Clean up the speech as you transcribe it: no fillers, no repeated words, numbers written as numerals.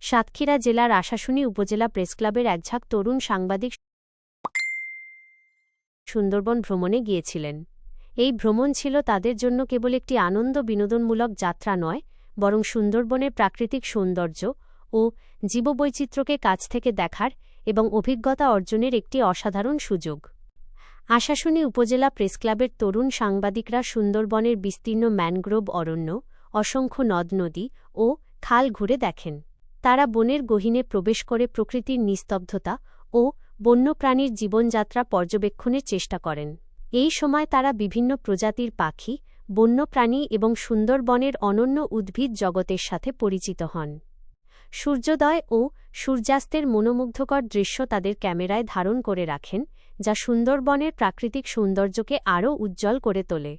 সাতক্ষীরা জেলার আশাশুনি উপজেলা প্রেসক্লাবের একঝাঁক তরুণ সাংবাদিক সুন্দরবন ভ্রমণে গিয়েছিলেন। এই ভ্রমণ ছিল তাদের জন্য কেবল একটি আনন্দ বিনোদনমূলক যাত্রা নয়, বরং সুন্দরবনের প্রাকৃতিক সৌন্দর্য ও জীববৈচিত্র্যকে কাছ থেকে দেখার এবং অভিজ্ঞতা অর্জনের একটি অসাধারণ সুযোগ। আশাশুনি উপজেলা প্রেসক্লাবের তরুণ সাংবাদিকরা সুন্দরবনের বিস্তীর্ণ ম্যানগ্রোভ অরণ্য, অসংখ্য নদ-নদী ও খাল ঘুরে দেখেন। তারা বনের গহীনে প্রবেশ করে প্রকৃতির নিস্তব্ধতা ও বন্যপ্রাণীর জীবনযাত্রা পর্যবেক্ষণের চেষ্টা করেন। এই সময় তারা বিভিন্ন প্রজাতির পাখি, বন্যপ্রাণী এবং সুন্দরবনের অনন্য উদ্ভিদ জগতের সাথে পরিচিত হন। সূর্যোদয় ও সূর্যাস্তের মনোমুগ্ধকর দৃশ্য তাদের ক্যামেরায় ধারণ করে রাখেন, যা সুন্দরবনের প্রাকৃতিক সৌন্দর্যকে আরও উজ্জ্বল করে তোলে।